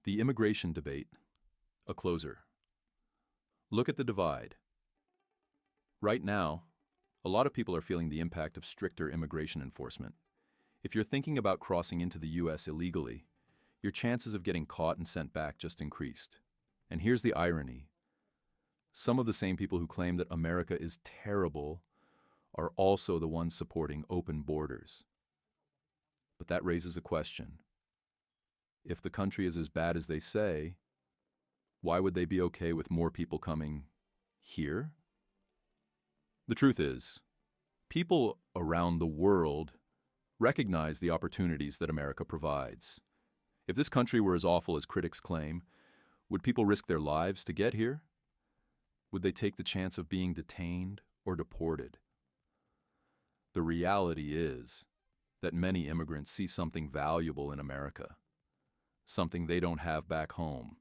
The immigration debate, a closer. Look at the divide. Right now, a lot of people are feeling the impact of stricter immigration enforcement. If you're thinking about crossing into the U.S. illegally, your chances of getting caught and sent back just increased. And here's the irony. Some of the same people who claim that America is terrible are also the ones supporting open borders. But that raises a question. If the country is as bad as they say, why would they be okay with more people coming here? The truth is, people around the world recognize the opportunities that America provides. If this country were as awful as critics claim, would people risk their lives to get here? Would they take the chance of being detained or deported? The reality is that many immigrants see something valuable in America, something they don't have back home.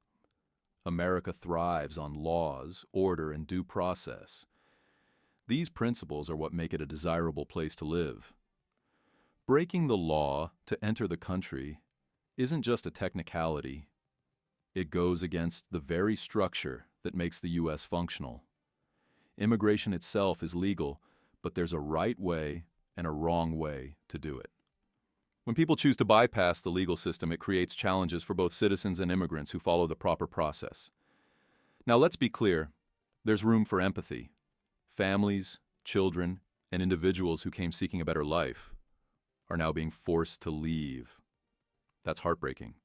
America thrives on laws, order, and due process. These principles are what make it a desirable place to live. Breaking the law to enter the country isn't just a technicality. It goes against the very structure that makes the U.S. functional. Immigration itself is legal, but there's a right way and a wrong way to do it. When people choose to bypass the legal system, it creates challenges for both citizens and immigrants who follow the proper process. Now, let's be clear. There's room for empathy. Families, children, and individuals who came seeking a better life are now being forced to leave. That's heartbreaking.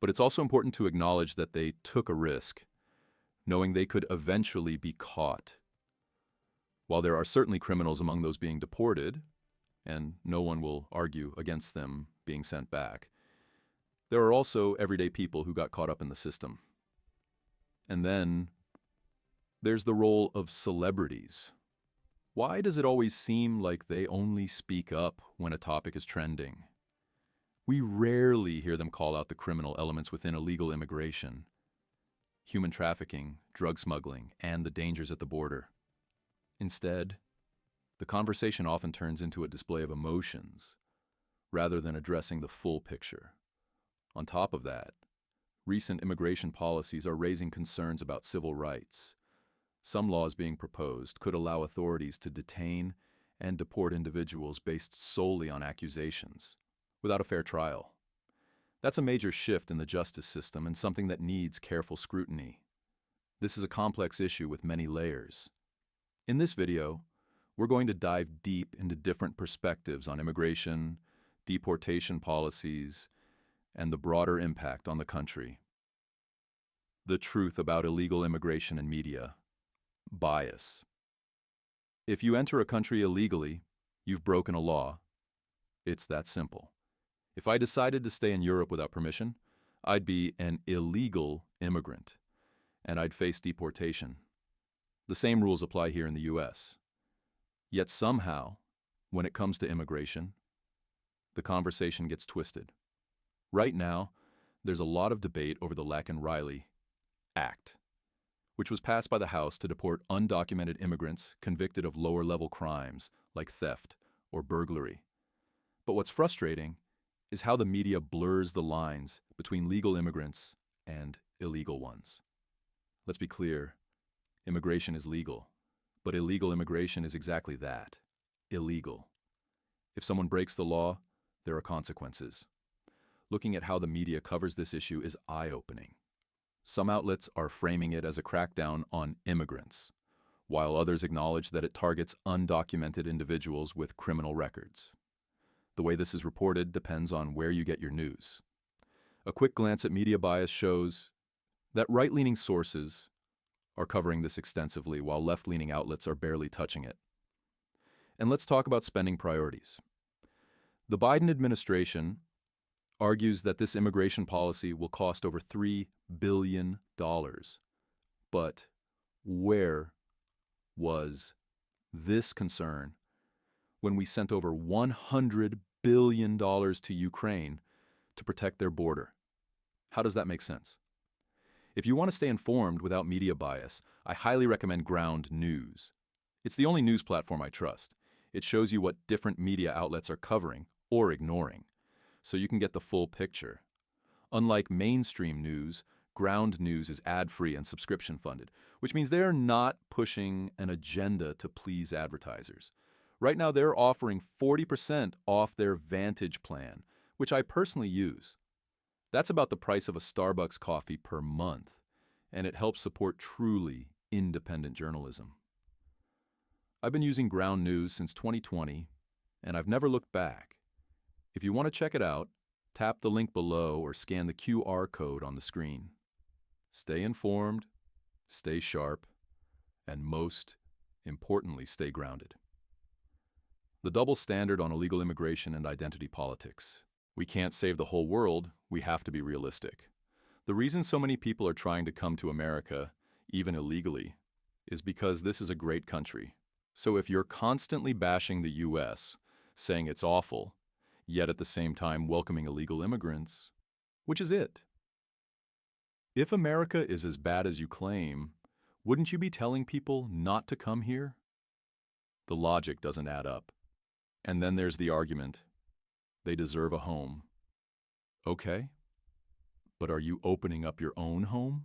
But it's also important to acknowledge that they took a risk, knowing they could eventually be caught. While there are certainly criminals among those being deported, and no one will argue against them being sent back, there are also everyday people who got caught up in the system. And then there's the role of celebrities. Why does it always seem like they only speak up when a topic is trending? We rarely hear them call out the criminal elements within illegal immigration, human trafficking, drug smuggling, and the dangers at the border. Instead, the conversation often turns into a display of emotions, rather than addressing the full picture. On top of that, recent immigration policies are raising concerns about civil rights. Some laws being proposed could allow authorities to detain and deport individuals based solely on accusations, without a fair trial. That's a major shift in the justice system and something that needs careful scrutiny. This is a complex issue with many layers. In this video, we're going to dive deep into different perspectives on immigration, deportation policies, and the broader impact on the country. The truth about illegal immigration and media. Bias. If you enter a country illegally, you've broken a law. It's that simple. If I decided to stay in Europe without permission, I'd be an illegal immigrant, and I'd face deportation. The same rules apply here in the U.S. Yet somehow, when it comes to immigration, the conversation gets twisted. Right now, there's a lot of debate over the Laken-Riley Act, which was passed by the House to deport undocumented immigrants convicted of lower-level crimes like theft or burglary. But what's frustrating is how the media blurs the lines between legal immigrants and illegal ones. Let's be clear, immigration is legal, but illegal immigration is exactly that, illegal. If someone breaks the law, there are consequences. Looking at how the media covers this issue is eye-opening. Some outlets are framing it as a crackdown on immigrants, while others acknowledge that it targets undocumented individuals with criminal records. The way this is reported depends on where you get your news. A quick glance at media bias shows that right-leaning sources are covering this extensively, while left-leaning outlets are barely touching it. And let's talk about spending priorities. The Biden administration argues that this immigration policy will cost over $3 billion. But where was this concern when we sent over $100 billion to Ukraine to protect their border? How does that make sense? If you want to stay informed without media bias, I highly recommend Ground News. It's the only news platform I trust. It shows you what different media outlets are covering or ignoring, so you can get the full picture. Unlike mainstream news, ground news is ad-free and subscription-funded, which means they're not pushing an agenda to please advertisers. Right now, they're offering 40% off their Vantage plan, which I personally use. That's about the price of a Starbucks coffee per month, and it helps support truly independent journalism. I've been using ground news since 2020, and I've never looked back. If you want to check it out, tap the link below or scan the QR code on the screen. Stay informed, stay sharp, and most importantly, stay grounded. The double standard on illegal immigration and identity politics. We can't save the whole world, we have to be realistic. The reason so many people are trying to come to America, even illegally, is because this is a great country. So if you're constantly bashing the US, saying it's awful, yet at the same time welcoming illegal immigrants, which is it? If America is as bad as you claim, wouldn't you be telling people not to come here? The logic doesn't add up. And then there's the argument. They deserve a home. Okay, but are you opening up your own home?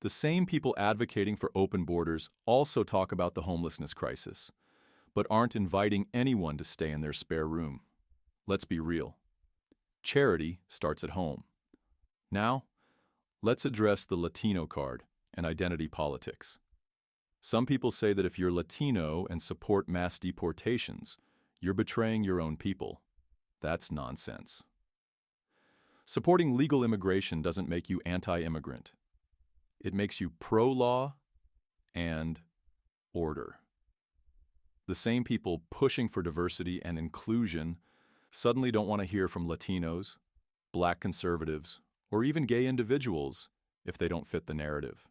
The same people advocating for open borders also talk about the homelessness crisis, but aren't inviting anyone to stay in their spare room. Let's be real. Charity starts at home. Now, let's address the Latino card and identity politics. Some people say that if you're Latino and support mass deportations, you're betraying your own people. That's nonsense. Supporting legal immigration doesn't make you anti-immigrant. It makes you pro-law and order. The same people pushing for diversity and inclusion suddenly don't want to hear from Latinos, Black conservatives, or even gay individuals if they don't fit the narrative.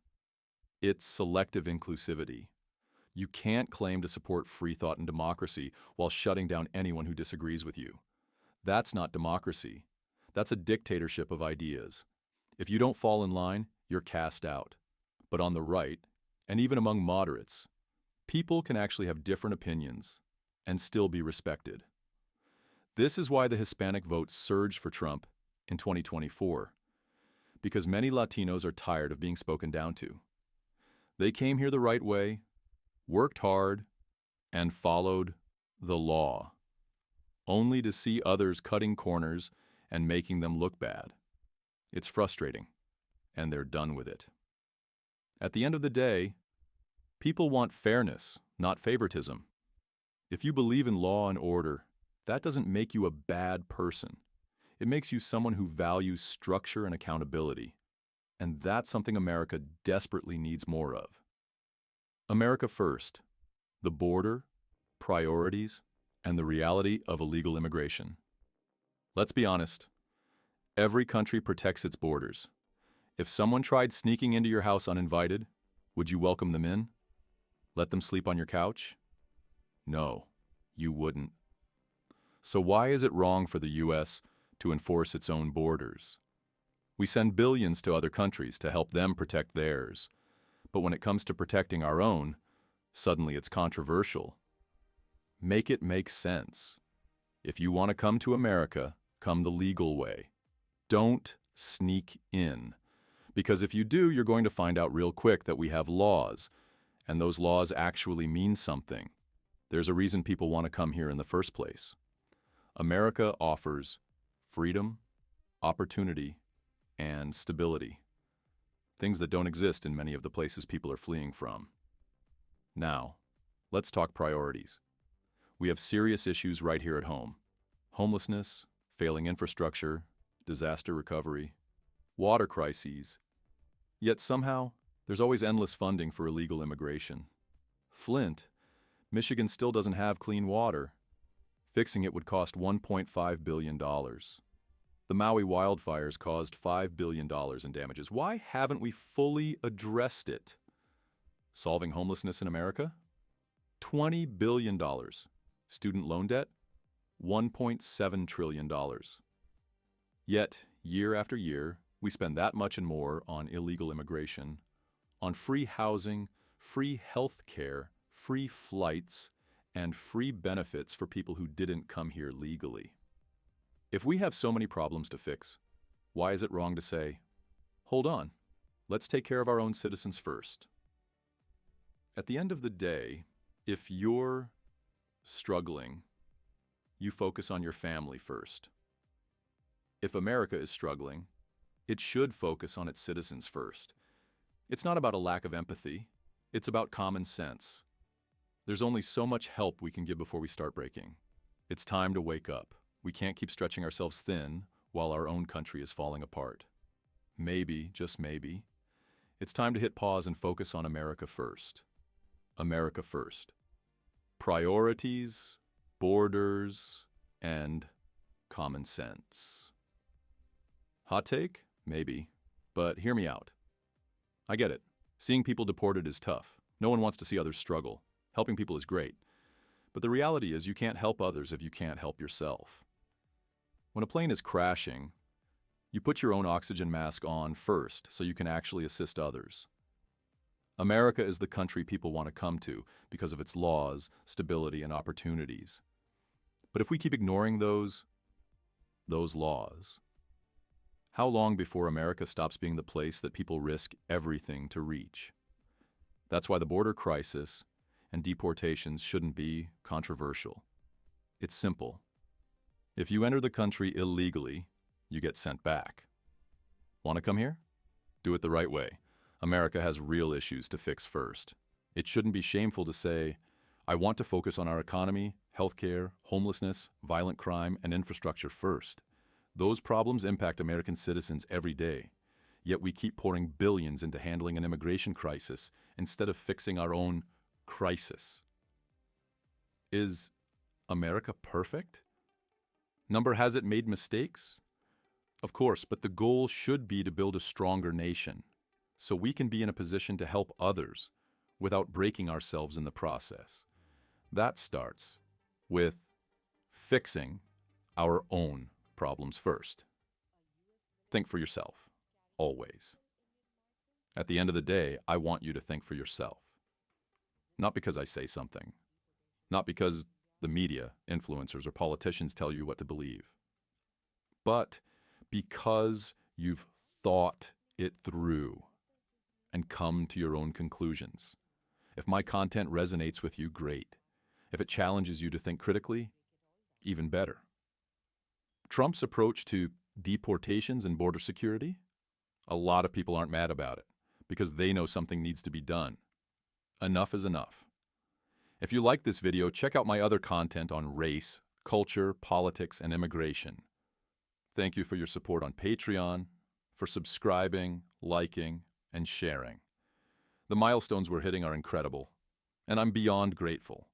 It's selective inclusivity. You can't claim to support free thought and democracy while shutting down anyone who disagrees with you. That's not democracy. That's a dictatorship of ideas. If you don't fall in line, you're cast out. But on the right, and even among moderates, people can actually have different opinions and still be respected. This is why the Hispanic vote surged for Trump in 2024, because many Latinos are tired of being spoken down to. They came here the right way, worked hard, and followed the law, only to see others cutting corners and making them look bad. It's frustrating, and they're done with it. At the end of the day, people want fairness, not favoritism. If you believe in law and order, that doesn't make you a bad person. It makes you someone who values structure and accountability. And that's something America desperately needs more of. America first, the border, priorities, and the reality of illegal immigration. Let's be honest, every country protects its borders. If someone tried sneaking into your house uninvited, would you welcome them in? Let them sleep on your couch? No, you wouldn't. So why is it wrong for the US to enforce its own borders? We send billions to other countries to help them protect theirs. But when it comes to protecting our own, suddenly it's controversial. Make it make sense. If you want to come to America, come the legal way. Don't sneak in. Because if you do, you're going to find out real quick that we have laws, and those laws actually mean something. There's a reason people want to come here in the first place. America offers freedom, opportunity, and stability. Things that don't exist in many of the places people are fleeing from. Now, let's talk priorities. We have serious issues right here at home. Homelessness, failing infrastructure, disaster recovery, water crises. Yet somehow, there's always endless funding for illegal immigration. Flint, Michigan still doesn't have clean water. Fixing it would cost $1.5 billion. The Maui wildfires caused $5 billion in damages. Why haven't we fully addressed it? Solving homelessness in America? $20 billion. Student loan debt? $1.7 trillion. Yet, year after year, we spend that much and more on illegal immigration, on free housing, free health care, free flights, and free benefits for people who didn't come here legally. If we have so many problems to fix, Why is it wrong to say, hold on, let's take care of our own citizens first? At the end of the day, if you're struggling, you focus on your family first. If America is struggling, it should focus on its citizens first. It's not about a lack of empathy. It's about common sense. There's only so much help we can give before we start breaking. It's time to wake up. We can't keep stretching ourselves thin while our own country is falling apart. Maybe, just maybe, it's time to hit pause and focus on America first. America first. Priorities, borders, and common sense. Hot take? Maybe. But hear me out. I get it. Seeing people deported is tough. No one wants to see others struggle. Helping people is great. But the reality is you can't help others if you can't help yourself. When a plane is crashing, you put your own oxygen mask on first so you can actually assist others. America is the country people want to come to because of its laws, stability, and opportunities. But if we keep ignoring those laws, how long before America stops being the place that people risk everything to reach? That's why the border crisis and deportations shouldn't be controversial. It's simple. If you enter the country illegally, you get sent back. Want to come here? Do it the right way. America has real issues to fix first. It shouldn't be shameful to say, I want to focus on our economy, healthcare, homelessness, violent crime, and infrastructure first. Those problems impact American citizens every day. Yet we keep pouring billions into handling an immigration crisis instead of fixing our own crisis. Is America perfect? Number has it made mistakes? Of course, but the goal should be to build a stronger nation so we can be in a position to help others without breaking ourselves in the process. That starts with fixing our own problems first. Think for yourself, always. At the end of the day, I want you to think for yourself. Not because I say something. Not because the media, influencers, or politicians tell you what to believe. But because you've thought it through and come to your own conclusions. If my content resonates with you, great. If it challenges you to think critically, even better. Trump's approach to deportations and border security? A lot of people aren't mad about it because they know something needs to be done. Enough is enough. If you like this video, check out my other content on race, culture, politics, and immigration. Thank you for your support on Patreon, for subscribing, liking, and sharing. The milestones we're hitting are incredible, and I'm beyond grateful.